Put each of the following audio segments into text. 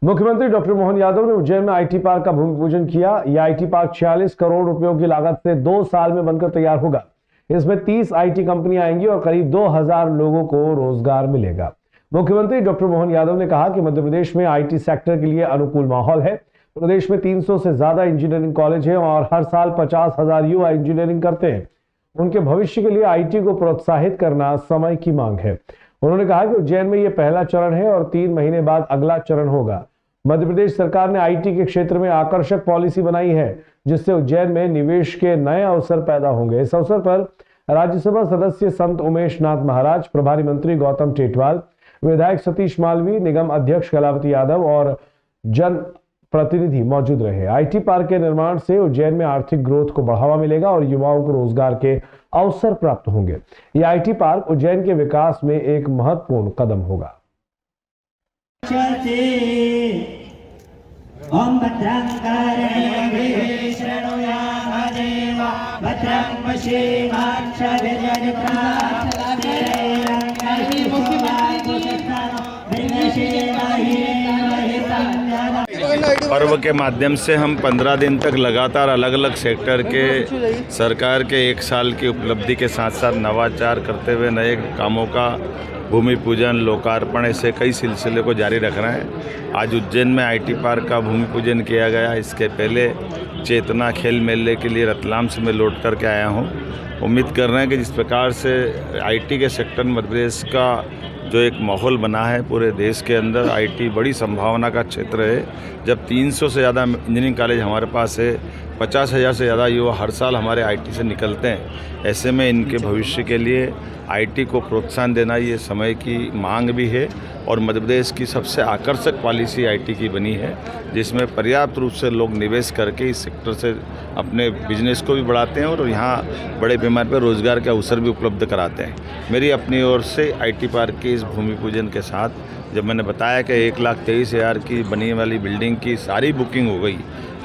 मुख्यमंत्री डॉक्टर मोहन यादव ने उज्जैन में आईटी पार्क का भूमि पूजन किया। यह आईटी पार्क 46 करोड़ रुपयों की लागत से 2 साल में बनकर तैयार होगा। इसमें 30 आईटी कंपनियां आएंगी और करीब 2000 लोगों को रोजगार मिलेगा। मुख्यमंत्री डॉक्टर मोहन यादव ने कहा कि मध्य प्रदेश में आईटी सेक्टर के लिए अनुकूल माहौल है। प्रदेश में 300 से ज्यादा इंजीनियरिंग कॉलेज हैं और हर साल 50,000 युवा इंजीनियरिंग करते हैं। उनके भविष्य के लिए आईटी को प्रोत्साहित करना समय की मांग है। उन्होंने कहा कि उज्जैन में यह पहला चरण है और 3 महीने बाद अगला चरण होगा। मध्य प्रदेश सरकार ने आईटी के क्षेत्र में आकर्षक पॉलिसी बनाई है, जिससे उज्जैन में निवेश के नए अवसर पैदा होंगे। इस अवसर पर राज्यसभा सदस्य संत उमेश नाथ महाराज, प्रभारी मंत्री गौतम टेटवाल, विधायक सतीश मालवी, निगम अध्यक्ष कलावती यादव और जन प्रतिनिधि मौजूद रहे। आईटी पार्क के निर्माण से उज्जैन में आर्थिक ग्रोथ को बढ़ावा मिलेगा और युवाओं को रोजगार के अवसर प्राप्त होंगे। यह आईटी पार्क उज्जैन के विकास में एक महत्वपूर्ण कदम होगा। ओम भद्रं कर्णेभिः शृणुयामदेवा भद्रं पर्व के माध्यम से हम 15 दिन तक लगातार अलग अलग सेक्टर के सरकार के 1 साल की उपलब्धि के साथ साथ नवाचार करते हुए नए कामों का भूमि पूजन, लोकार्पण, ऐसे कई सिलसिले को जारी रख रहे हैं। आज उज्जैन में आईटी पार्क का भूमि पूजन किया गया। इसके पहले चेतना खेल मेले के लिए रतलाम से मैं लौट करके आया हूं। उम्मीद कर रहे हैं कि जिस प्रकार से आईटी के सेक्टर में मध्य प्रदेश का जो एक माहौल बना है, पूरे देश के अंदर आईटी बड़ी संभावना का क्षेत्र है। जब 300 से ज़्यादा इंजीनियरिंग कॉलेज हमारे पास है, 50,000 से ज़्यादा युवा हर साल हमारे आईटी से निकलते हैं। ऐसे में इनके भविष्य के लिए आईटी को प्रोत्साहन देना ये समय की मांग भी है और मध्य प्रदेश की सबसे आकर्षक पॉलिसी आईटी की बनी है, जिसमें पर्याप्त रूप से लोग निवेश करके इस सेक्टर से अपने बिजनेस को भी बढ़ाते हैं और यहाँ बड़े पैमाने पर रोजगार के अवसर भी उपलब्ध कराते हैं। मेरी अपनी ओर से आईटी पार्क के इस भूमि पूजन के साथ जब मैंने बताया कि 1,23,000 की बनी वाली बिल्डिंग की सारी बुकिंग हो गई,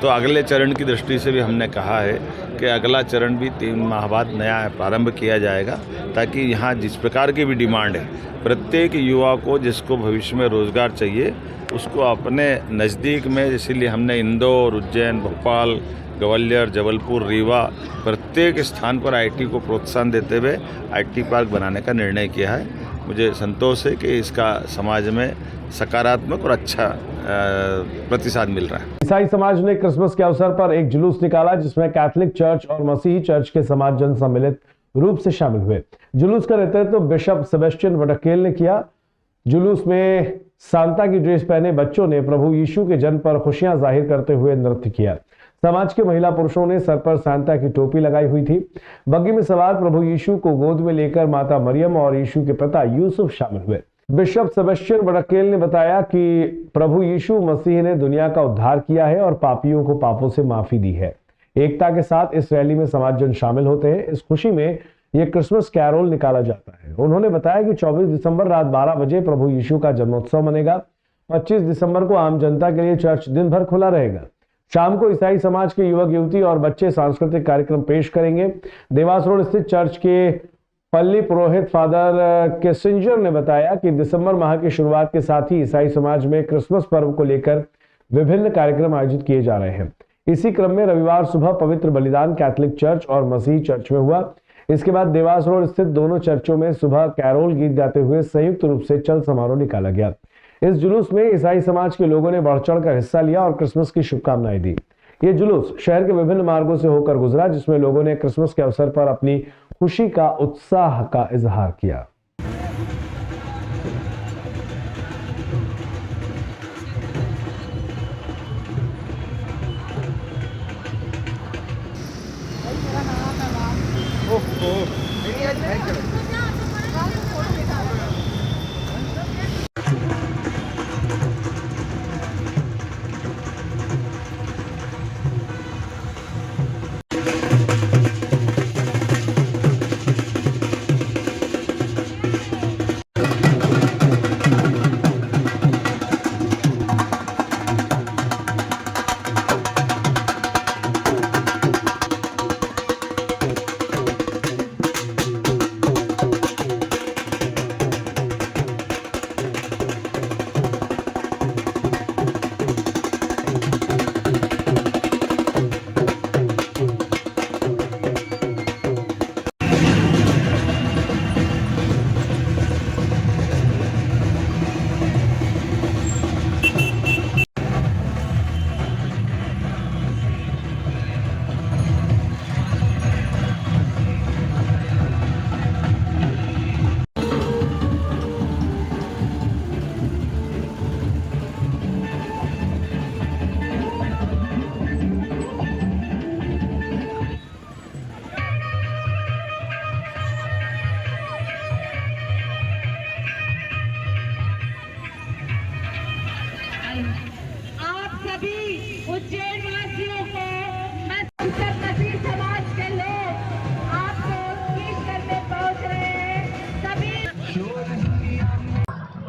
तो अगले चरण की दृष्टि से भी हमने कहा है कि अगला चरण भी 3 माह बाद नया प्रारंभ किया जाएगा, ताकि यहाँ जिस प्रकार की भी डिमांड है, प्रत्येक युवा को जिसको भविष्य में रोज़गार चाहिए उसको अपने नज़दीक में, इसीलिए हमने इंदौर, उज्जैन, भोपाल, ग्वालियर, जबलपुर, रीवा प्रत्येक स्थान पर आईटी को प्रोत्साहन देते हुए आईटी पार्क बनाने का निर्णय किया है। मुझे संतोष है कि इसका समाज में सकारात्मक और अच्छा प्रतिसाद मिल रहा है। ईसाई समाज ने क्रिसमस के अवसर पर एक जुलूस निकाला, जिसमें कैथोलिक चर्च और मसीही चर्च के समाजजन सम्मिलित रूप से शामिल हुए। जुलूस का नेतृत्व बिशप सेबेस्टियन वडक्केल ने किया। जुलूस में सांता की ड्रेस पहने बच्चों ने प्रभु यीशु के जन्म पर खुशियां जाहिर करते हुए नृत्य किया। समाज के महिला पुरुषों ने सर पर सांता की टोपी लगाई हुई थी। बग्गी में सवार प्रभु यीशु को गोद में लेकर माता मरियम और यीशु के पिता यूसुफ शामिल हुए। बिशप सेबेस्टियन वडक्केल ने बताया कि प्रभु यीशु मसीह ने दुनिया का उद्धार किया है और पापियों को पापों से माफी दी है। एकता के साथ इस रैली में समाजजन शामिल होते हैं। इस खुशी में यह क्रिसमस कैरोल निकाला जाता है। उन्होंने बताया कि 24 दिसंबर रात 12 बजे प्रभु यीशु का जन्मोत्सव मनेगा। 25 दिसंबर को आम जनता के लिए चर्च दिन भर खुला रहेगा। शाम को ईसाई समाज के युवक युवती और बच्चे सांस्कृतिक कार्यक्रम पेश करेंगे। देवास रोड स्थित चर्च के पल्ली पुरोहित फादर केसिंजर ने बताया कि दिसंबर माह की शुरुआत के साथ ही ईसाई समाज में क्रिसमस पर्व को लेकर विभिन्न कार्यक्रम आयोजित किए जा रहे हैं। इसी क्रम में रविवार सुबह पवित्र बलिदान कैथोलिक चर्च और मसीही चर्च में हुआ। इसके बाद देवास रोड स्थित दोनों चर्चों में सुबह कैरोल गीत गाते हुए संयुक्त रूप से चल समारोह निकाला गया। इस जुलूस में ईसाई समाज के लोगों ने बढ़ चढ़ कर हिस्सा लिया और क्रिसमस की शुभकामनाएं दी। ये जुलूस शहर के विभिन्न मार्गों से होकर गुजरा, जिसमें लोगों ने क्रिसमस के अवसर पर अपनी खुशी का, उत्साह का इजहार किया।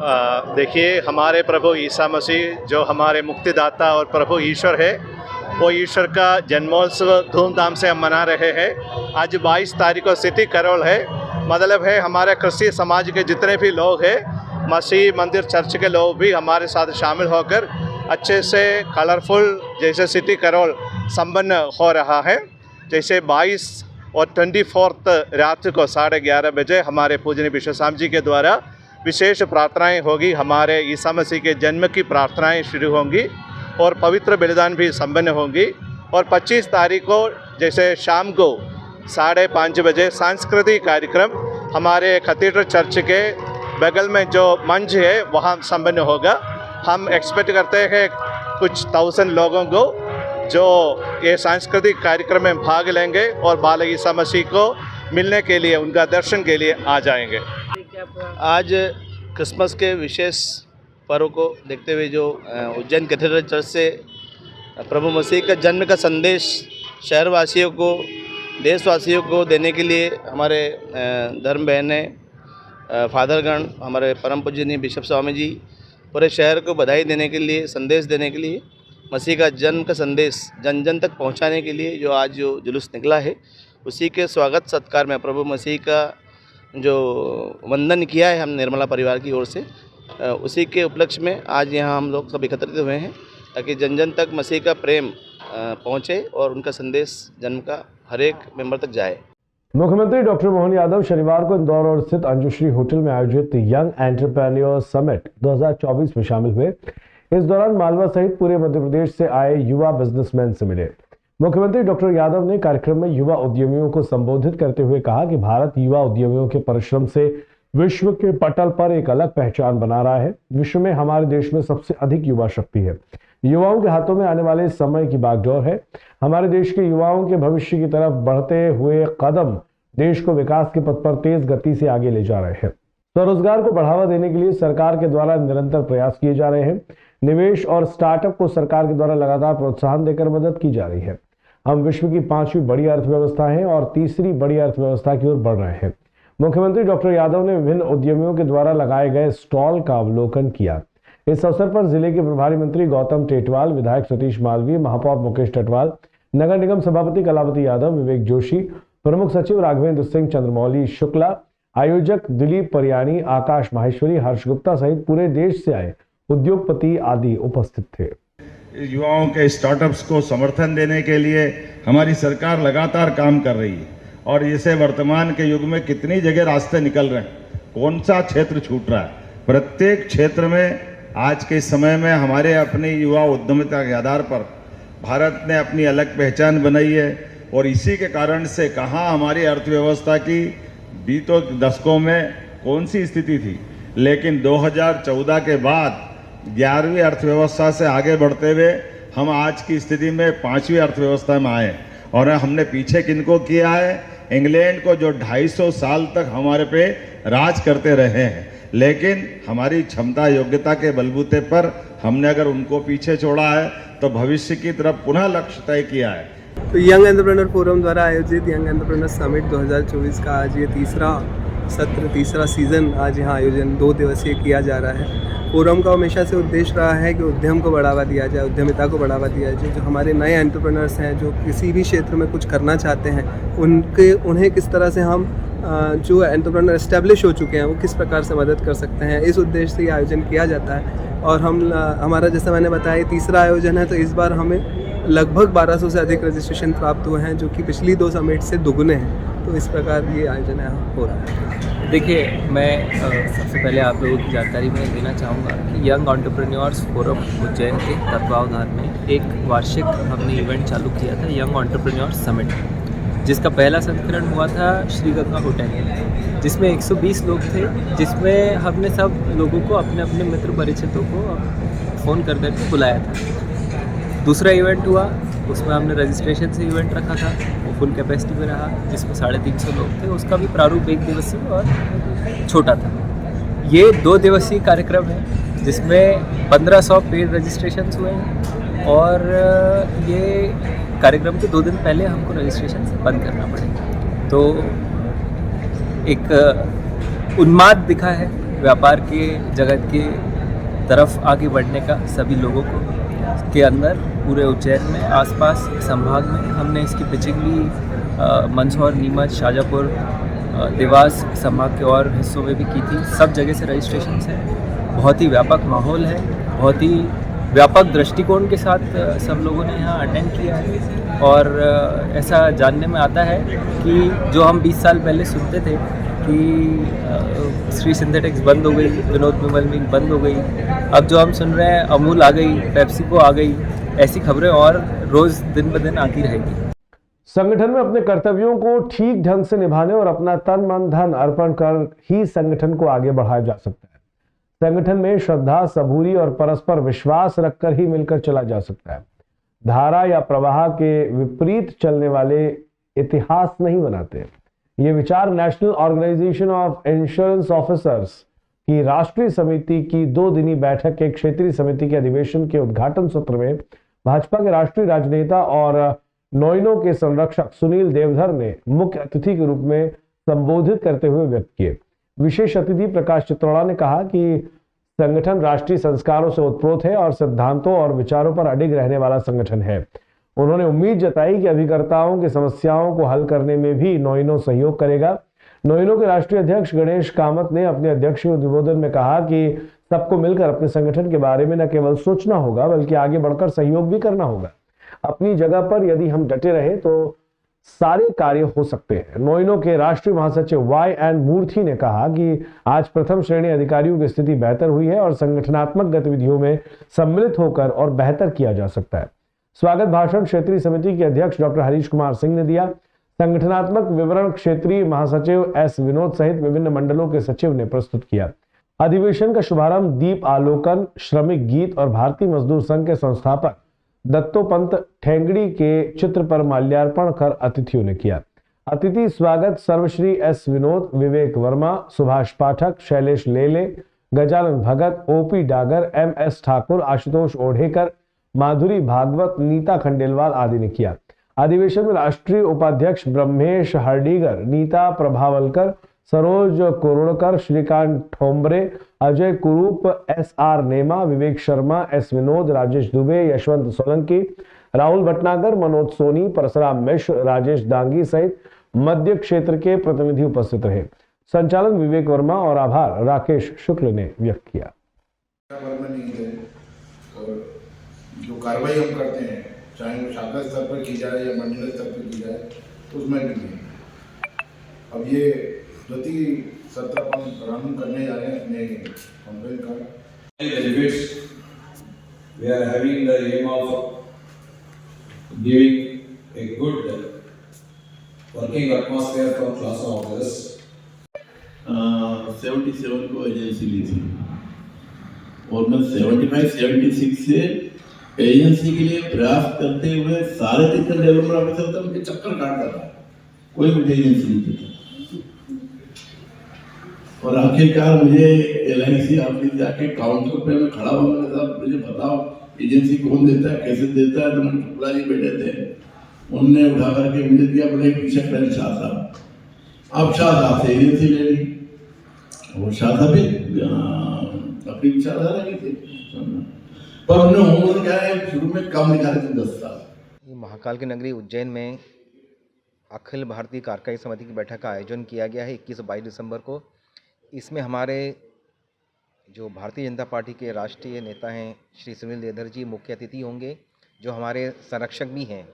देखिए, हमारे प्रभु ईसा मसीह जो हमारे मुक्तिदाता और प्रभु ईश्वर है, वो ईश्वर का जन्मोत्सव धूमधाम से हम मना रहे हैं। आज 22 तारीख को सिटी करोल है, मतलब है हमारे क्रिस्ती समाज के जितने भी लोग हैं, मसीह मंदिर चर्च के लोग भी हमारे साथ शामिल होकर अच्छे से कलरफुल जैसे सिटी करोल संपन्न हो रहा है। जैसे 22 और 24 रात को 11:30 बजे हमारे पूजनीय बिशप साहब जी के द्वारा विशेष प्रार्थनाएं होगी। हमारे ईसा मसीह के जन्म की प्रार्थनाएं शुरू होंगी और पवित्र बलिदान भी संपन्न होंगी। और 25 तारीख को जैसे शाम को 5:30 बजे सांस्कृतिक कार्यक्रम हमारे कैथेड्रल चर्च के बगल में जो मंच है वहाँ संपन्न होगा। हम एक्सपेक्ट करते हैं कुछ 1000 लोगों को जो ये सांस्कृतिक कार्यक्रम में भाग लेंगे और बाल ईसा मसीह को मिलने के लिए, उनका दर्शन के लिए आ जाएंगे। आज क्रिसमस के विशेष पर्व को देखते हुए जो उज्जैन कैथेड्रल चर्च से प्रभु मसीह का जन्म का संदेश शहरवासियों को, देशवासियों को देने के लिए हमारे धर्म बहनें, फादरगण, हमारे परम पूजनीय बिशप स्वामी जी पूरे शहर को बधाई देने के लिए, संदेश देने के लिए, मसीह का जन्म का संदेश जन जन तक पहुंचाने के लिए जो आज जो जुलूस निकला है, उसी के स्वागत सत्कार में प्रभु मसीह का जो वंदन किया है हम निर्मला परिवार की ओर से, उसी के उपलक्ष्य में आज यहाँ हम लोग सब एकत्रित हुए हैं ताकि जन जन तक मसीह का प्रेम पहुँचे और उनका संदेश जन्म का हर एक मेंबर तक जाए। मुख्यमंत्री डॉक्टर मोहन यादव शनिवार को इंदौर और स्थित अंजुश्री होटल में आयोजित यंग एंटरप्रेन्योर समिट 2024 में शामिल हुए। इस दौरान मालवा सहित पूरे मध्य प्रदेश से आए युवा बिजनेसमैन से मिले। मुख्यमंत्री डॉक्टर यादव ने कार्यक्रम में युवा उद्यमियों को संबोधित करते हुए कहा कि भारत युवा उद्यमियों के परिश्रम से विश्व के पटल पर एक अलग पहचान बना रहा है। विश्व में हमारे देश में सबसे अधिक युवा शक्ति है। युवाओं के हाथों में आने वाले समय की बागडोर है। हमारे देश के युवाओं के भविष्य की तरफ बढ़ते हुए कदम देश को विकास के पथ पर तेज गति से आगे ले जा रहे हैं। स्वरोजगार को बढ़ावा देने के लिए सरकार के द्वारा निरंतर प्रयास किए जा रहे हैं। निवेश और स्टार्टअप को सरकार के द्वारा लगातार प्रोत्साहन देकर मदद की जा रही है। हम विश्व की 5वीं बड़ी अर्थव्यवस्था हैं और तीसरी बड़ी अर्थव्यवस्था की ओर बढ़ रहे हैं। मुख्यमंत्री डॉक्टर यादव ने विभिन्न उद्यमियों के द्वारा लगाए गए स्टॉल का अवलोकन किया। इस अवसर पर जिले के प्रभारी मंत्री गौतम टेटवाल, विधायक सतीश मालवीय, महापौर मुकेश टेटवाल, नगर निगम सभापति कलावती यादव, विवेक जोशी, प्रमुख सचिव राघवेंद्र सिंह, चंद्रमौली शुक्ला, आयोजक दिलीप परियाणी, आकाश माहेश्वरी, हर्ष गुप्ता सहित पूरे देश से आए उद्योगपति आदि उपस्थित थे। युवाओं के स्टार्टअप्स को समर्थन देने के लिए हमारी सरकार लगातार काम कर रही है और इसे वर्तमान के युग में कितनी जगह रास्ते निकल रहे हैं, कौन सा क्षेत्र छूट रहा है। प्रत्येक क्षेत्र में आज के समय में हमारे अपनी युवा उद्यमिता के आधार पर भारत ने अपनी अलग पहचान बनाई है और इसी के कारण से कहाँ हमारी अर्थव्यवस्था की बीतों दशकों में कौन सी स्थिति थी, लेकिन 2014 के बाद 11वीं अर्थव्यवस्था से आगे बढ़ते हुए हम आज की स्थिति में 5वीं अर्थव्यवस्था में आए। और हमने पीछे किनको किया है, इंग्लैंड को जो 250 साल तक हमारे पे राज करते रहे हैं, लेकिन हमारी क्षमता योग्यता के बलबूते पर हमने अगर उनको पीछे छोड़ा है तो भविष्य की तरफ पुनः लक्ष्य तय किया है। तो यंग एंटरप्रेन्योर फोरम द्वारा आयोजित यंग एंटरप्रेन्योर समिट 2024 का आज ये तीसरा सीज़न आज यहाँ आयोजन 2 दिवसीय किया जा रहा है। फोरम का हमेशा से उद्देश्य रहा है कि उद्यम को बढ़ावा दिया जाए, उद्यमिता को बढ़ावा दिया जाए। जो हमारे नए एंटरप्रेन्योर्स हैं, जो किसी भी क्षेत्र में कुछ करना चाहते हैं, उन्हें किस तरह से हम जो एंटरप्रेन्योर एस्टेब्लिश हो चुके हैं वो किस प्रकार से मदद कर सकते हैं, इस उद्देश्य से ये आयोजन किया जाता है। और हमारा जैसा मैंने बताया तीसरा आयोजन है, तो इस बार हमें लगभग 1200 से अधिक रजिस्ट्रेशन प्राप्त हुए हैं, जो कि पिछली 2 समिट से दुगुने हैं। तो इस प्रकार ये आयोजन हो रहा है। देखिए, मैं सबसे पहले आप लोगों की जानकारी में देना चाहूँगा कि यंग एंटरप्रेन्योर्स फोरम उज्जैन के तत्वावधान में एक वार्षिक हमने इवेंट चालू किया था, यंग एंटरप्रेन्योर्स समिट, जिसका पहला संस्करण हुआ था श्री गंगा होटल में, जिसमें 120 लोग थे, जिसमें हमने सब लोगों को अपने अपने मित्र परिचितों को फ़ोन कर करके बुलाया था। दूसरा इवेंट हुआ, उसमें हमने रजिस्ट्रेशन से इवेंट रखा था, वो फुल कैपेसिटी में रहा, जिसमें 350 लोग थे। उसका भी प्रारूप 1 दिवसीय और छोटा था। ये 2 दिवसीय कार्यक्रम है, जिसमें 1500 पेड रजिस्ट्रेशन हुए हैं और ये कार्यक्रम के 2 दिन पहले हमको रजिस्ट्रेशन बंद करना पड़ेगा। तो एक उन्माद दिखा है व्यापार के जगत के तरफ आगे बढ़ने का सभी लोगों को के अंदर पूरे उज्जैन में आसपास संभाग में हमने इसकी पिचिंग भी मंदसौर, नीमच, शाजापुर, देवास संभाग के और हिस्सों में भी की थी। सब जगह से रजिस्ट्रेशन है। बहुत ही व्यापक माहौल है, बहुत ही व्यापक दृष्टिकोण के साथ सब लोगों ने यहाँ अटेंड किया है। और ऐसा जानने में आता है कि जो हम 20 साल पहले सुनते थे कि श्री सिंथेटिक्स बंद हो गई, विनोद विमल मिल बंद हो गई, अब जो हम सुन रहे हैं अमूल आ गई, पेप्सिको आ गई, ऐसी खबरें और रोज़ दिन ब दिन आती रहेगी। संगठन में अपने कर्तव्यों को ठीक ढंग से निभाने और अपना तन मन धन अर्पण कर ही संगठन को आगे बढ़ाया जा सकता है। संगठन में श्रद्धा, सबूरी और परस्पर विश्वास रखकर ही मिलकर चला जा सकता है। धारा या प्रवाह के विपरीत चलने वाले इतिहास नहीं बनाते। ये विचार national organisation of insurance officers की राष्ट्रीय समिति की 2 दिनी बैठक के क्षेत्रीय समिति के अधिवेशन के उद्घाटन सत्र में भाजपा के राष्ट्रीय राजनेता और नॉइनो के संरक्षक सुनील देवधर ने मुख्य अतिथि के रूप में संबोधित करते हुए व्यक्त किए। विशेष अतिथि प्रकाश चित्रोड़ा ने कहा कि संगठन राष्ट्रीय संस्कारों से उत्प्रोत है और सिद्धांतों और विचारों पर अडिग रहने वाला संगठन है। उन्होंने उम्मीद जताई कि अभिकर्ताओं की समस्याओं को हल करने में भी नॉइनो सहयोग करेगा। नॉइनो के राष्ट्रीय अध्यक्ष गणेश कामत ने अपने अध्यक्षीय उद्बोधन में कहा कि सबको मिलकर अपने संगठन के बारे में न केवल सोचना होगा बल्कि आगे बढ़कर सहयोग भी करना होगा। अपनी जगह पर यदि हम डटे रहे तो सारे कार्य हो सकते हैं। नॉइनो के राष्ट्रीय महासचिव वाई एन मूर्ति ने कहा कि आज प्रथम श्रेणी अधिकारियों की स्थिति बेहतर हुई है और संगठनात्मक गतिविधियों में सम्मिलित होकर और बेहतर किया जा सकता है। स्वागत भाषण क्षेत्रीय समिति के अध्यक्ष डॉक्टर हरीश कुमार सिंह ने दिया। संगठनात्मक विवरण क्षेत्रीय महासचिव एस विनोद सहित विभिन्न मंडलों के सचिव ने प्रस्तुत किया। अधिवेशन का शुभारंभ दीप आलोकन, श्रमिक गीत और भारतीय मजदूर संघ के संस्थापक दत्तोपंत ठेंगड़ी के चित्र पर माल्यार्पण कर अतिथियों ने किया। अतिथि स्वागत सर्वश्री S Vinod, Vivek Verma, Subhash Pathak, Shailesh Lele, Gajanan Bhagat, OP Dagar, M S Thakur, Ashutosh Odhekar, Madhuri Bhagwat, Nita Khandelwal आदि ने किया। अधिवेशन में राष्ट्रीय उपाध्यक्ष ब्रह्मेश हरडीगर, नीता प्रभावलकर, सरोज कुरुणकर, श्रीकांत ठोंबरे, अजय कुरूप, एस आर नेमा, विवेक शर्मा, एस विनोद, राजेश दुबे, यशवंत सोलंकी, राहुल भटनागर, मनोज सोनी, परशुराम मिश्र, राजेश दांगी सहित मध्य क्षेत्र के प्रतिनिधि उपस्थित रहे। संचालन विवेक वर्मा और आभार राकेश शुक्ल ने व्यक्त किया। जो कार्रवाई हम करते हैं चाहे वो शाखा स्तर पर की जाए या मंडल स्तर पर की जाए उसमें भी नहीं। अब ये प्रति सत्र प्रारंभ करने जा रहे हैं अपने कंप्लेन का। We are having the aim of giving a good working atmosphere for class of officers. 77 को एजेंसी ली थी और मैं 75-76 से एजेंसी के लिए प्रयास करते हुए सारे टेक्निकल डेवलपमेंट ऑफिसर का मुझे चक्कर काटता था, कोई मुझे एजेंसी नहीं देता। और आखिरकार मुझे LIC ऑफिस जाके काउंटर पे मैं खड़ा हुआ, मैंने कहा मुझे बताओ एजेंसी कौन देता है, कैसे देता है। तो मैंने शुक्ला जी बैठे थे, उनने उठा करके मुझे दिया, बोले पीछे पहले शाह साहब। अब शाह साहब से एजेंसी ले ली और शाह साहब भी अपनी विचारधारा की थी, पर हमने होमवर्क क्या है शुरू में कम निकाले थे 10 साल। महाकाल की नगरी उज्जैन में अखिल भारतीय कार्यकारी समिति की बैठक का आयोजन किया गया है 21 और 22 दिसंबर को। इसमें हमारे जो भारतीय जनता पार्टी के राष्ट्रीय नेता हैं श्री सुनील देवधर जी मुख्य अतिथि होंगे, जो हमारे संरक्षक भी हैं।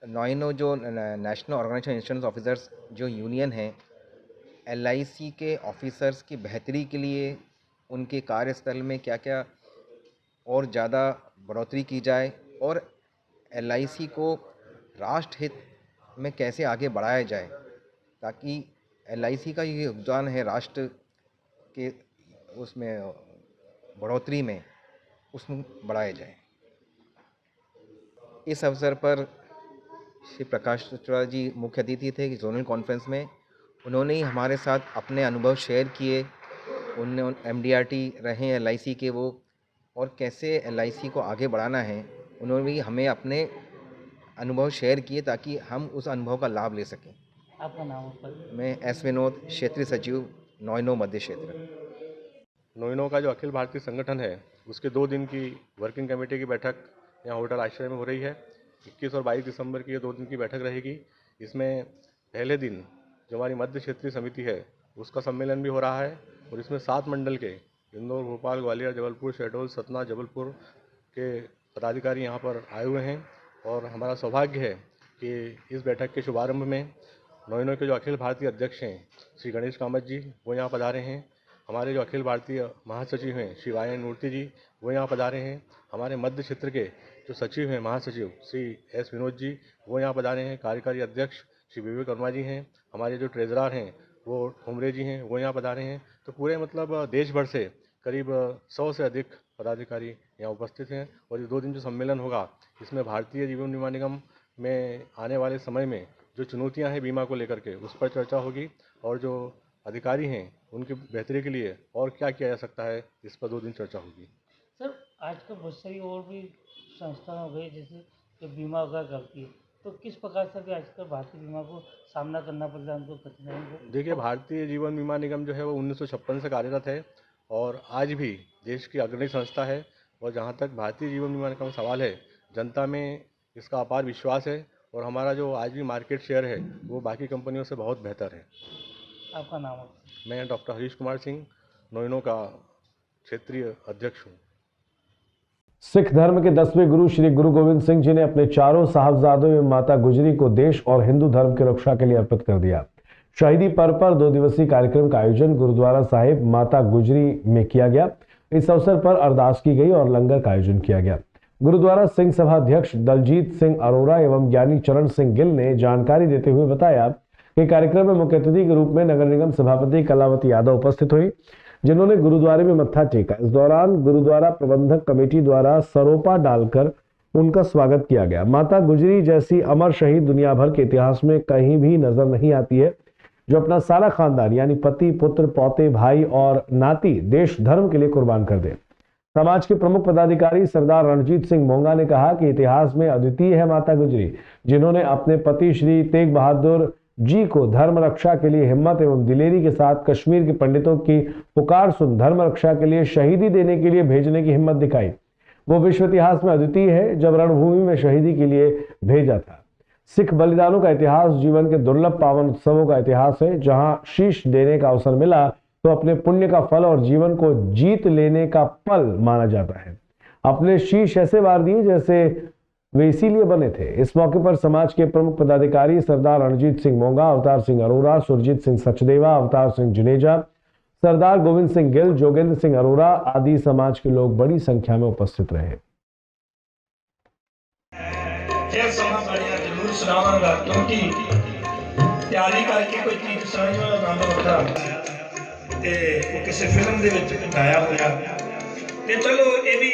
नॉइनो जो नेशनल ऑर्गेनाइजेशन इंश्योरेंस ऑफिसर्स जो यूनियन है, LIC के ऑफिसर्स की बेहतरी के लिए उनके कार्यस्थल में क्या क्या और ज़्यादा बढ़ोतरी की जाए और LIC को राष्ट्र हित में कैसे आगे बढ़ाया जाए, ताकि LIC का ये योगदान है राष्ट्र के उसमें बढ़ोतरी में, उसमें बढ़ाया जाए। इस अवसर पर श्री प्रकाश चित्रोड़ा जी मुख्य अतिथि थे कि जोनल कॉन्फ्रेंस में उन्होंने ही हमारे साथ अपने अनुभव शेयर किए। उन्होंने MDRT रहे हैं LIC के वो, और कैसे LIC को आगे बढ़ाना है उन्होंने भी हमें अपने अनुभव शेयर किए ताकि हम उस अनुभव का लाभ ले सकें। आपका नाम? मैं एस विनोद, क्षेत्रीय सचिव नॉइनो मध्य क्षेत्र। नॉइनो का जो अखिल भारतीय संगठन है उसके 2 दिन की वर्किंग कमेटी की बैठक यहाँ होटल आश्रय में हो रही है। 21 और 22 दिसंबर की ये 2 दिन की बैठक रहेगी। इसमें पहले दिन जो हमारी मध्य क्षेत्रीय समिति है उसका सम्मेलन भी हो रहा है और इसमें 7 मंडल के इंदौर, भोपाल, ग्वालियर, जबलपुर, शहडोल, सतना, जबलपुर के पदाधिकारी यहाँ पर आए हुए हैं। और हमारा सौभाग्य है कि इस बैठक के शुभारंभ में नॉइनो के जो अखिल भारतीय अध्यक्ष हैं श्री गणेश कामत जी वो यहाँ पधारे हैं। हमारे जो अखिल भारतीय महासचिव हैं श्री वायन मूर्ति जी वो यहाँ पधारे हैं। हमारे मध्य क्षेत्र के जो सचिव हैं महासचिव श्री एस विनोद जी वो यहाँ पधारे हैं। कार्यकारी अध्यक्ष श्री विवेक वर्मा जी हैं। हमारे जो ट्रेजरर हैं वो ठुमरे जी हैं वो यहाँ पधारे हैं। तो पूरे मतलब देश भर से करीब 100 से अधिक पदाधिकारी यहाँ उपस्थित हैं। और ये 2 दिन जो सम्मेलन होगा इसमें भारतीय जीवन बीमा निगम में आने वाले समय में जो चुनौतियाँ हैं बीमा को लेकर के उस पर चर्चा होगी और जो अधिकारी हैं उनकी बेहतरी के लिए और क्या किया जा सकता है इस पर 2 दिन चर्चा होगी। सर आजकल बहुत सारी और भी संस्थाएं हो गई जैसे कि बीमा वगैरह करती है, तो किस प्रकार से भी आजकल भारतीय बीमा को सामना करना पड़ता है उनको कठिनाइयों को? देखिए, भारतीय जीवन बीमा निगम जो है वो 1956 से कार्यरत है और आज भी देश की अग्रणी संस्था है। और जहाँ तक भारतीय जीवन बीमा निगम का सवाल है, जनता में इसका अपार विश्वास है और हमारा जो आज भी मार्केट शेयर है वो बाकी कंपनियों से बहुत बेहतर है। आपका नाम? मैं डॉक्टर हरीश कुमार सिंह नॉइनो का क्षेत्रीय अध्यक्ष हूँ। सिख धर्म के 10वें गुरु श्री गुरु गोविंद सिंह जी ने अपने चारों साहबजादों एवं माता गुजरी को देश और हिंदू धर्म की रक्षा के लिए अर्पित कर दिया। शहीदी पर्व पर 2 दिवसीय कार्यक्रम का आयोजन गुरुद्वारा साहिब माता गुजरी में किया गया। इस अवसर पर अरदास की गई और लंगर का आयोजन किया गया। गुरुद्वारा सिंह सभा अध्यक्ष दलजीत सिंह अरोड़ा एवं ज्ञानी चरण सिंह गिल ने जानकारी देते हुए बताया कि कार्यक्रम में मुख्य अतिथि के रूप में नगर निगम सभापति कलावती यादव उपस्थित हुई, जिन्होंने गुरुद्वारे में मत्था टेका। इस दौरान गुरुद्वारा प्रबंधक कमेटी द्वारा सरोपा डालकर उनका स्वागत किया गया। माता गुजरी जैसी अमर शहीद दुनिया भर के इतिहास में कहीं भी नजर नहीं आती है, जो अपना सारा खानदान यानी पति, पुत्र, पौते, भाई और नाती देश धर्म के लिए कुर्बान कर दे। समाज के प्रमुख पदाधिकारी सरदार रणजीत सिंह मोंगा ने कहा कि इतिहास में अद्वितीय है माता गुजरी, जिन्होंने अपने पति श्री तेग बहादुर जी को धर्म रक्षा के लिए हिम्मत एवं दिलेरी के साथ कश्मीर के पंडितों की पुकार सुन धर्म रक्षा के लिए शहीदी देने के लिए भेजने की हिम्मत दिखाई। वो विश्व इतिहास में अद्वितीय है, जब रणभूमि में शहीदी के लिए भेजा था। सिख बलिदानों का इतिहास जीवन के दुर्लभ पावन उत्सवों का इतिहास है, जहां शीश देने का अवसर मिला तो अपने पुण्य का फल और जीवन को जीत लेने का पल माना जाता है। अपने शीश ऐसे वार दिए जैसे वे इसीलिए बने थे। इस मौके पर समाज के प्रमुख पदाधिकारी सरदार रणजीत सिंह मोंगा, अवतार सिंह अरोड़ा, सुरजीत सिंह सचदेवा, अवतार सिंह जुनेजा, सरदार गोविंद सिंह गिल, जोगेंद्र सिंह अरोड़ा आदि समाज के लोग बड़ी संख्या में उपस्थित रहे। क्योंकि तैयारी करके कोई चीज सुनाई वाला आनंद वखरा ते वो किसी फिल्म दे विच गाया होया ते चलो ये भी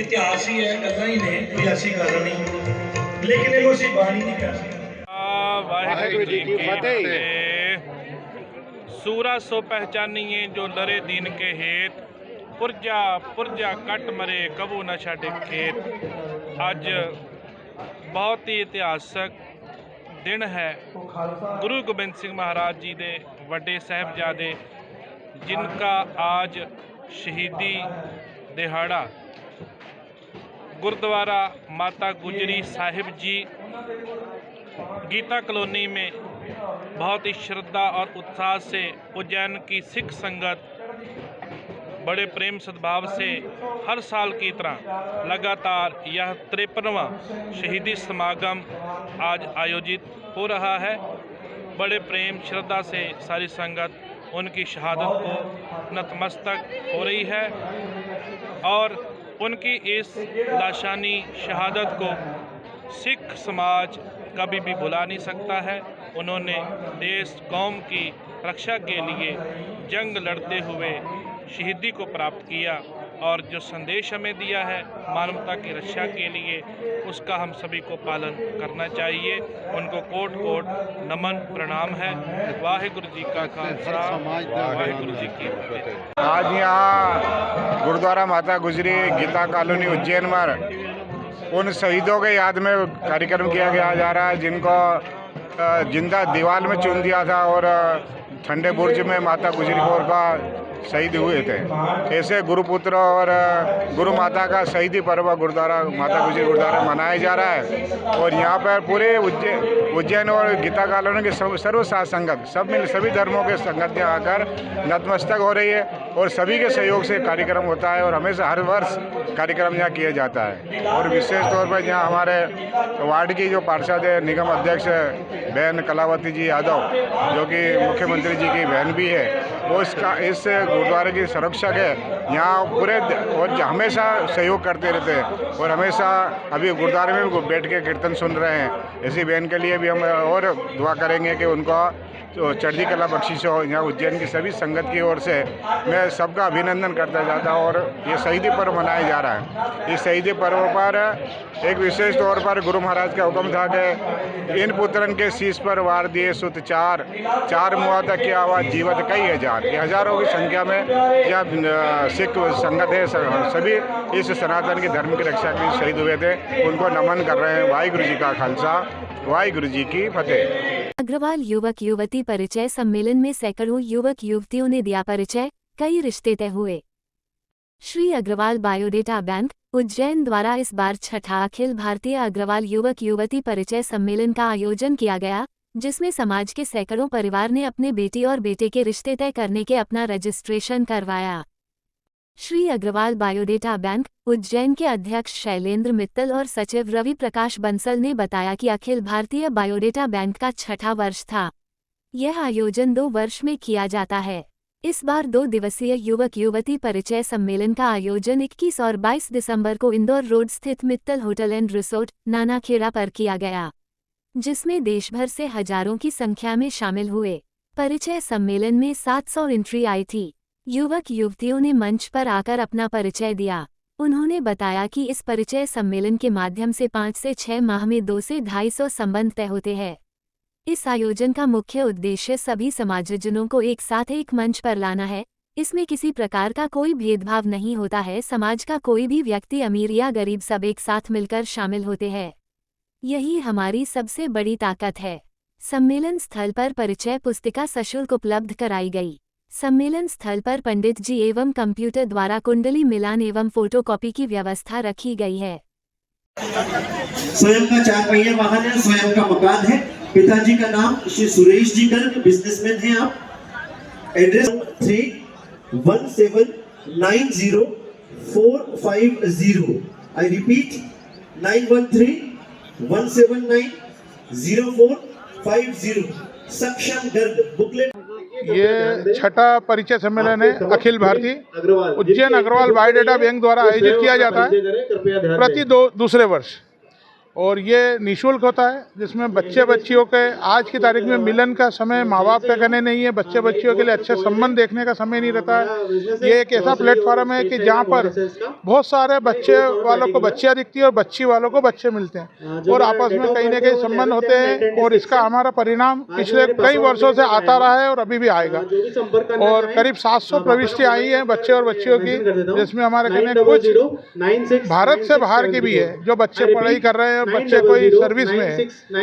इतिहास ही है, गल्लां ही ने, कोई ऐसी गल नहीं, लेकिन ये उसी बाणी नहीं कर सकते। वाहिगुरू जी की फतेह। सूरा सो पहचानिए जो लरे दीन के हेत, पुरजा पुरजा कट मरे कबू न छाड़े खेत। आज बहुत ही इतिहासक दिन है। गुरु गोबिंद सिंह महाराज जी दे वड्डे साहिबजादे जिनका आज शहीदी दिहाड़ा गुरुद्वारा माता गुजरी साहिब जी गीता कॉलोनी में बहुत ही श्रद्धा और उत्साह से उज्जैन की सिख संगत बड़े प्रेम सद्भाव से हर साल की तरह लगातार यह 53वां शहीदी समागम आज आयोजित हो रहा है। बड़े प्रेम श्रद्धा से सारी संगत उनकी शहादत को नतमस्तक हो रही है और उनकी इस लाशानी शहादत को सिख समाज कभी भी भुला नहीं सकता है। उन्होंने देश कौम की रक्षा के लिए जंग लड़ते हुए शहीदी को प्राप्त किया और जो संदेश हमें दिया है मानवता की रक्षा के लिए, उसका हम सभी को पालन करना चाहिए। उनको कोट कोट नमन प्रणाम है। वाहिगुरु जी का खालसा, वाहिगुरु जी की फतेह। आज यहाँ गुरुद्वारा माता गुजरी गीता कॉलोनी उज्जैन में उन शहीदों के याद में कार्यक्रम किया गया जा रहा है जिनको जिंदा दीवार में चुन दिया था और ठंडे बुर्ज में माता गुजरी कौर का शहीद हुए थे। ऐसे गुरुपुत्र और गुरु माता का शहीदी पर्व गुरुद्वारा माता गुजरी गुरुद्वारा मनाया जा रहा है। और यहाँ पर पूरे उज्जैन और गीता कॉलोनी के सर्व साथ संगत सभी धर्मों के संगत यहाँ आकर नतमस्तक हो रही है और सभी के सहयोग से कार्यक्रम होता है और हमेशा हर वर्ष कार्यक्रम यहाँ किया जाता है। और विशेष तौर पर यहाँ हमारे वार्ड की जो पार्षद है निगम अध्यक्ष बहन कलावती जी यादव, जो कि मुख्यमंत्री जी की बहन भी है, वो इस गुरुद्वारे की सुरक्षा के यहाँ पूरे और हमेशा सहयोग करते रहते हैं और हमेशा अभी गुरुद्वारे में भी बैठ के कीर्तन सुन रहे हैं। इसी बहन के लिए भी हम और दुआ करेंगे कि उनको तो चढ़ती कला बख्शिश हो। यहाँ उज्जैन की सभी संगत की ओर से मैं सबका अभिनंदन करता जाता हूँ। और ये शहीदी पर्व मनाया जा रहा है। इस शहीदी पर्व पर एक विशेष तौर पर गुरु महाराज का हुक्म था कि इन पुत्रन के शीश पर वार दिए सुत चार मुआ तक की आवाज़ जीवत कई हजार। ये हजारों की संख्या में यहाँ सिख संगत है, सभी इस सनातन के धर्म की रक्षा के लिए शहीद हुए थे। उनको नमन कर रहे हैं। वाहिगुरु जी का खालसा, वाहिगुरु जी की फतेह। अग्रवाल युवक युवती परिचय सम्मेलन में सैकड़ों युवक युवतियों ने दिया परिचय, कई रिश्ते तय हुए। श्री अग्रवाल बायोडेटा बैंक उज्जैन द्वारा इस बार छठा अखिल भारतीय अग्रवाल युवक युवती परिचय सम्मेलन का आयोजन किया गया, जिसमें समाज के सैकड़ों परिवार ने अपने बेटी और बेटे के रिश्ते तय करने के अपना रजिस्ट्रेशन करवाया। श्री अग्रवाल बायोडेटा बैंक उज्जैन के अध्यक्ष शैलेंद्र मित्तल और सचिव रवि प्रकाश बंसल ने बताया कि अखिल भारतीय बायोडेटा बैंक का छठा वर्ष था। यह आयोजन 2 वर्ष में किया जाता है। इस बार 2 दिवसीय युवक युवती परिचय सम्मेलन का आयोजन 21 और 22 दिसंबर को इंदौर रोड स्थित Mittal hotel and resort Nanakheda पर किया गया, जिसमें देश भर से हजारों की संख्या में शामिल हुए। परिचय सम्मेलन में 700 एंट्री आई थी। युवक युवतियों ने मंच पर आकर अपना परिचय दिया। उन्होंने बताया कि इस परिचय सम्मेलन के माध्यम से 5 से 6 माह में 200 से 250 संबंध तय होते हैं। इस आयोजन का मुख्य उद्देश्य सभी समाजजनों को एक साथ एक मंच पर लाना है। इसमें किसी प्रकार का कोई भेदभाव नहीं होता है। समाज का कोई भी व्यक्ति अमीर या गरीब सब एक साथ मिलकर शामिल होते हैं। यही हमारी सबसे बड़ी ताकत है। सम्मेलन स्थल पर परिचय पुस्तिका सशुल्क उपलब्ध कराई गई। सम्मेलन स्थल पर पंडित जी एवं कंप्यूटर द्वारा कुंडली मिलान एवं फोटोकॉपी की व्यवस्था रखी गई है। स्वयं का 4 पहिया वाहन है, स्वयं का मकान है। पिताजी का नाम श्री सुरेश जी गर्ग, बिजनेसमैन हैं आप। एड्रेस 91390450। I repeat 9131790450। सक्षम गर्ग। बुकलेट। ये छठा परिचय सम्मेलन है अखिल भारतीय उज्जैन अग्रवाल बायोडेटा बैंक द्वारा आयोजित किया जाता है प्रति दूसरे वर्ष। और ये निःशुल्क होता है, जिसमें बच्चे बच्चियों के आज की तारीख में मिलन का समय माँ बाप तय करने नहीं है। बच्चे बच्चियों के लिए अच्छे संबंध देखने का समय नहीं रहता है। ये एक ऐसा प्लेटफॉर्म है कि जहाँ पर बहुत सारे बच्चे वालों को बच्चियाँ दिखती है और बच्ची वालों को बच्चे मिलते हैं और आपस में कहीं ना कहीं संबंध होते हैं। और इसका हमारा परिणाम पिछले कई वर्षों से आता रहा है और अभी भी आएगा। और करीब 700 प्रविष्टियाँ आई हैं बच्चे और बच्चियों की, जिसमें हमारे कहने कुछ भारत से बाहर की भी है। जो बच्चे पढ़ाई कर रहे हैं, बच्चे कोई सर्विस में है,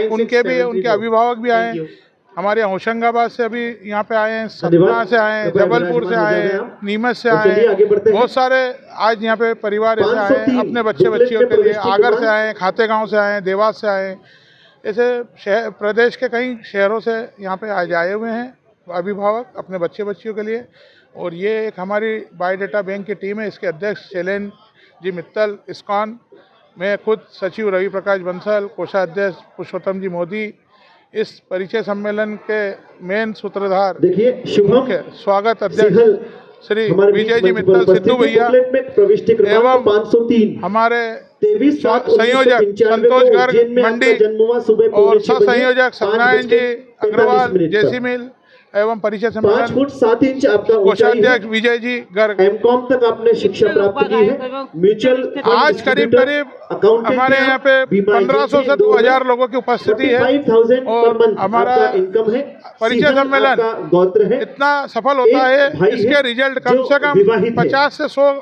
उनके भी उनके अभिभावक भी आए हैं। हमारे होशंगाबाद से अभी यहाँ पे आए हैं, सतना से आए हैं, जबलपुर से आए हैं, नीमच से आए हैं। बहुत सारे आज यहाँ पे परिवार ऐसे आए हैं अपने बच्चे बच्चियों के लिए। आगर से आए हैं, खातेगांव से आए हैं, देवास से आए हैं। ऐसे प्रदेश के कई शहरों से यहाँ पे आज आए हुए हैं अभिभावक अपने बच्चे बच्चियों के लिए। और ये एक हमारी बायोडेटा बैंक की टीम है। इसके अध्यक्ष शैलेंद्र जी मित्तल इस्कॉन, मैं खुद सचिव रवि प्रकाश बंसल, कोषाध्यक्ष पुरुषोत्तम जी मोदी, इस परिचय सम्मेलन के मेन सूत्रधार मुख्य स्वागत अध्यक्ष श्री विजय जी मित्तल सिद्धू भैया एवं हमारे संयोजक संतोष गर्ग मंडी और सह संयोजक सत्यनारायण जी अग्रवाल जैसी मिल एवं परिचय सम्मेलन 5 फुट 7 इंच आपका कोषाध्यक्ष विजय जी गर्ग। एमकॉम तक आपने शिक्षा प्राप्त की है। म्यूचुअल आज करीब हमारे यहाँ पे 1500 से 2000 लोगों की उपस्थिति है। और हमारा इनकम है। परिचय सम्मेलन इतना सफल होता है, इसके रिजल्ट कम से कम 50 से 100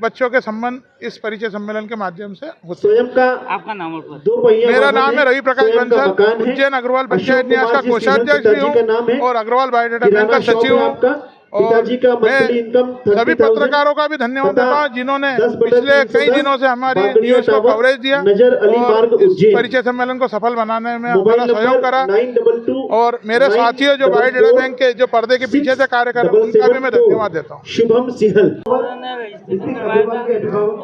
बच्चों के संबंध इस परिचय सम्मेलन के माध्यम से होते स्वयं का आपका नाम और पद? मेरा नाम है रवि प्रकाश बंसल, उज्जैन अग्रवाल पंचायत न्यास का कोषाध्यक्ष भी हूँ और अग्रवाल बायोडाटा बैंक का सचिव हूँ। और मैं सभी पत्रकारों का भी धन्यवाद देता हूँ जिन्होंने पिछले कई दिनों से हमारी न्यूज को कवरेज दिया और इस परिचय सम्मेलन को सफल बनाने में हमारा सहयोग करा। और मेरे साथियों जो बायोडाटा बैंक के जो पर्दे के पीछे से कार्य कर रहे हैं उनका भी मैं धन्यवाद देता हूँ। शुभम सिहल।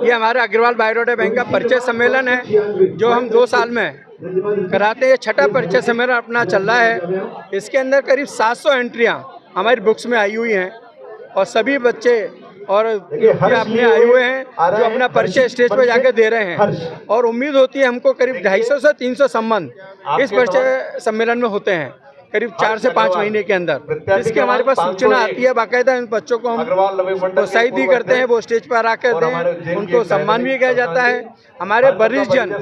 ये हमारा अग्रवाल बायोडाटा बैंक का परिचय सम्मेलन है जो हम 2 साल में कराते हैं। 6ठा परिचय सम्मेलन अपना चल रहा है। इसके अंदर करीब 700 एंट्रियाँ हमारी बुक्स में आई हुई हैं और सभी बच्चे और अपने आए हुए हैं जो अपना परिचय स्टेज पर जाकर दे रहे हैं। और उम्मीद होती है हमको करीब 250 से 300 संबंध इस परिचय सम्मेलन में होते हैं करीब 4 से 5 महीने के अंदर। इसकी हमारे पास सूचना आती है, बाकायदा इन बच्चों को हम प्रोत्साहित भी करते हैं, वो स्टेज पर आकर दें, उनको सम्मान भी किया जाता है। हमारे वरिष्ठ जन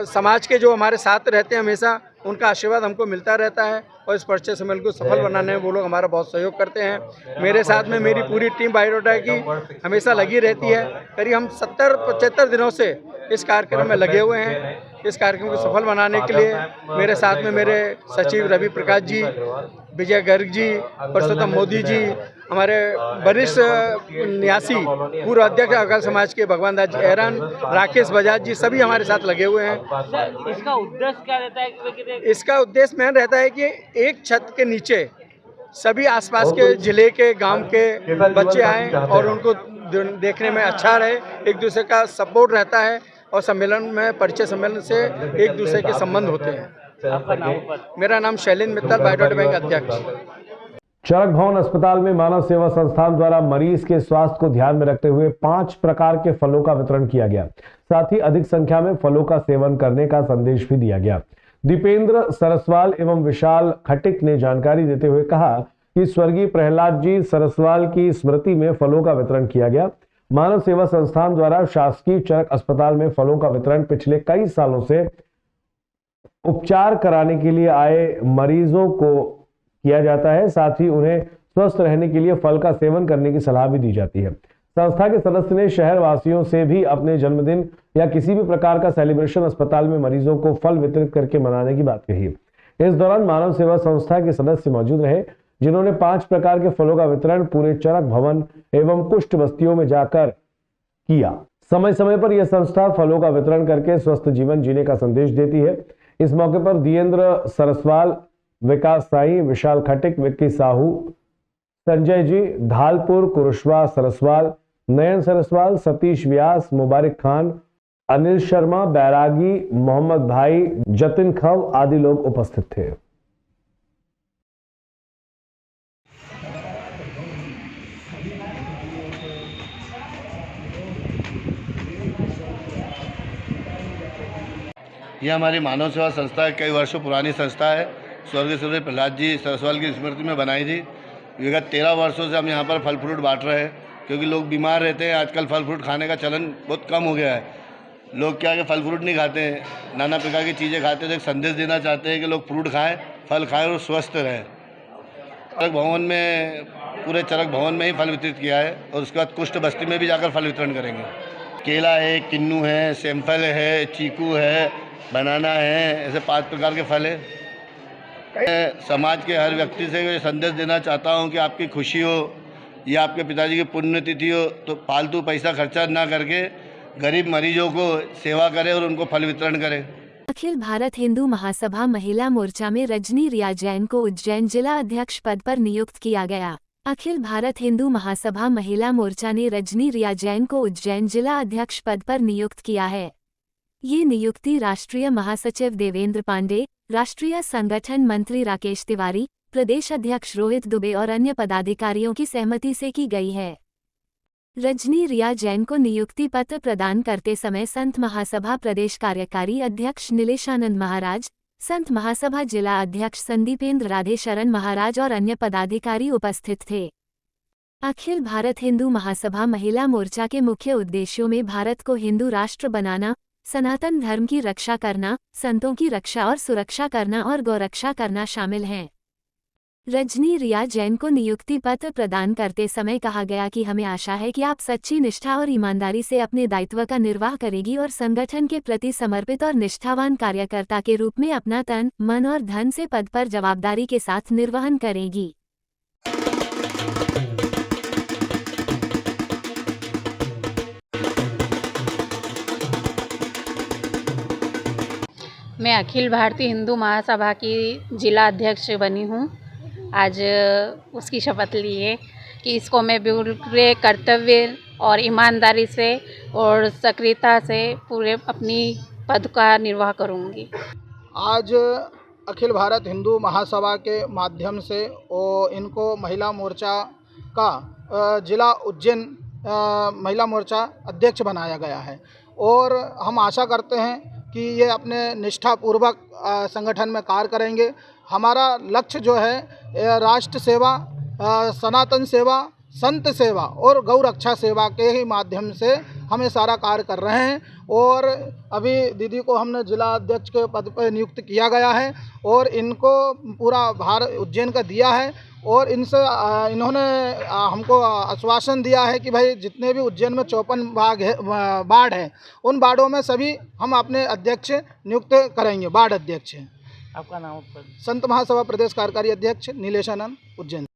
समाज के जो हमारे साथ रहते हैं हमेशा, उनका आशीर्वाद हमको मिलता रहता है और इस परिचय सम्मेलन को सफल बनाने में वो लोग हमारा बहुत सहयोग करते हैं। मेरे साथ में मेरी पूरी टीम बायोडाटा की हमेशा लगी रहती है। करीब हम 70-75 दिनों से इस कार्यक्रम में लगे हुए हैं। इस कार्यक्रम को सफल बनाने के लिए मेरे साथ में मेरे सचिव रवि प्रकाश जी, विजय गर्ग जी, पुरुषोत्तम मोदी जी, हमारे वरिष्ठ न्यासी पूर्व अध्यक्ष अकाल समाज के भगवान दास जी एरन, राकेश बजाज जी, सभी हमारे साथ लगे हुए हैं। इसका उद्देश्य क्या रहता है? इसका उद्देश्य में रहता है कि एक छत के नीचे सभी आसपास के जिले के गांव के बच्चे आएँ और उनको देखने में अच्छा रहे, एक दूसरे का सपोर्ट रहता है और सम्मेलन में परिचय सम्मेलन से एक दूसरे के संबंध होते हैं। आपका नाम? मेरा नाम शैलेंद्र मित्तल, बायोडाटा बैंक अध्यक्ष। चरक भवन अस्पताल में मानव सेवा संस्थान द्वारा मरीज के स्वास्थ्य को ध्यान में रखते हुए 5 प्रकार के फलों का वितरण किया गया। साथ ही अधिक संख्या में फलों का सेवन करने का संदेश भी दिया गया। दीपेंद्र सरसवाल एवं विशाल खटिक ने जानकारी देते हुए कहा कि स्वर्गीय प्रहलाद जी सरसवाल की स्मृति में फलों का वितरण किया गया। मानव सेवा संस्थान द्वारा शासकीय चरक अस्पताल में फलों का वितरण पिछले कई सालों से उपचार कराने के लिए आए मरीजों को किया जाता है। साथ ही उन्हें स्वस्थ रहने के लिए फल का सेवन करने की सलाह भी दी जाती है। संस्था के सदस्य ने शहर वासियों से भी अपने जन्मदिन या किसी भी प्रकार का सेलिब्रेशन अस्पताल में मरीजों को फल वितरित करके मनाने की बात कही। इस दौरान मानव सेवा संस्था के सदस्य मौजूद रहे जिन्होंने 5 प्रकार के फलों का वितरण पूरे चरक भवन एवं कुष्ठ बस्तियों में जाकर किया। समय समय पर यह संस्था फलों का वितरण करके स्वस्थ जीवन जीने का संदेश देती है। इस मौके पर दीपेंद्र सरसवाल, विकास साई, विशाल खटिक, विक्की साहू, संजय जी, धालपुर, कुरुश्वा सरसवाल, नयन सरसवाल, सतीश व्यास, मुबारक खान, अनिल शर्मा, बैरागी, मोहम्मद भाई, जतिन खव आदि लोग उपस्थित थे। ये हमारी मानव सेवा संस्था है, कई वर्षों पुरानी संस्था है। स्वर्गीय श्री प्रहलाद जी सरसवाल की स्मृति में बनाई थी। विगत 13 वर्षों से हम यहाँ पर फल फ्रूट बांट रहे हैं क्योंकि लोग बीमार रहते हैं। आजकल फल फ्रूट खाने का चलन बहुत कम हो गया है। लोग क्या कि फल फ्रूट नहीं खाते हैं, नाना प्रकार की चीज़ें खाते हैं। तो एक संदेश देना चाहते हैं कि लोग फ्रूट खाएँ, फल खाएँ और स्वस्थ रहें। चरक भवन में, पूरे चरक भवन में ही फल वितरित किया है और उसके बाद कुष्ठ बस्ती में भी जाकर फल वितरण करेंगे। केला है, किन्नू है, सेमफल है, चीकू है, बनाना है, ऐसे 5 प्रकार के फल है। समाज के हर व्यक्ति से ये संदेश देना चाहता हूँ कि आपकी खुशी हो या आपके पिताजी की पुण्यतिथि हो तो फालतू पैसा खर्चा ना करके गरीब मरीजों को सेवा करें और उनको फल वितरण करें। अखिल भारत हिंदू महासभा महिला मोर्चा में रजनी रिया जैन को उज्जैन जिला अध्यक्ष पद पर नियुक्त किया गया। अखिल भारत हिंदू महासभा महिला मोर्चा ने रजनी रिया जैन को उज्जैन जिला अध्यक्ष पद पर नियुक्त किया है। ये नियुक्ति राष्ट्रीय महासचिव देवेंद्र पांडे, राष्ट्रीय संगठन मंत्री राकेश तिवारी, प्रदेश अध्यक्ष रोहित दुबे और अन्य पदाधिकारियों की सहमति से की गई है। रजनी रिया जैन को नियुक्ति पत्र प्रदान करते समय संत महासभा प्रदेश कार्यकारी अध्यक्ष नीलेशानंद महाराज, संत महासभा जिला अध्यक्ष संदीपेंद्र राधेशरण महाराज और अन्य पदाधिकारी उपस्थित थे। अखिल भारत हिंदू महासभा महिला मोर्चा के मुख्य उद्देश्यों में भारत को हिंदू राष्ट्र बनाना, सनातन धर्म की रक्षा करना, संतों की रक्षा और सुरक्षा करना और गौरक्षा करना शामिल हैं। रजनी रिया जैन को नियुक्ति पत्र प्रदान करते समय कहा गया कि हमें आशा है कि आप सच्ची निष्ठा और ईमानदारी से अपने दायित्व का निर्वाह करेगी और संगठन के प्रति समर्पित और निष्ठावान कार्यकर्ता के रूप में अपना तन, मन और धन से पद पर जवाबदारी के साथ निर्वहन करेगी। मैं अखिल भारतीय हिंदू महासभा की जिला अध्यक्ष बनी हूँ। आज उसकी शपथ ली है कि इसको मैं पूरे कर्तव्य और ईमानदारी से और सक्रियता से पूरे अपनी पद का निर्वाह करूँगी। आज अखिल भारत हिंदू महासभा के माध्यम से इनको महिला मोर्चा का जिला उज्जैन महिला मोर्चा अध्यक्ष बनाया गया है और हम आशा करते हैं कि ये अपने निष्ठापूर्वक संगठन में कार्य करेंगे। हमारा लक्ष्य जो है राष्ट्र सेवा, सनातन सेवा, संत सेवा और गौ रक्षा सेवा के ही माध्यम से हम ये सारा कार्य कर रहे हैं और अभी दीदी को हमने जिला अध्यक्ष के पद पर नियुक्त किया गया है और इनको पूरा भार उज्जैन का दिया है और इन्होंने हमको आश्वासन दिया है कि भाई जितने भी उज्जैन में 54 वार्ड हैं उन वार्डों में सभी हम अपने अध्यक्ष नियुक्त करेंगे, वार्ड अध्यक्ष। आपका नाम? संत महासभा प्रदेश कार्यकारी अध्यक्ष नीलेशानंद, उज्जैन।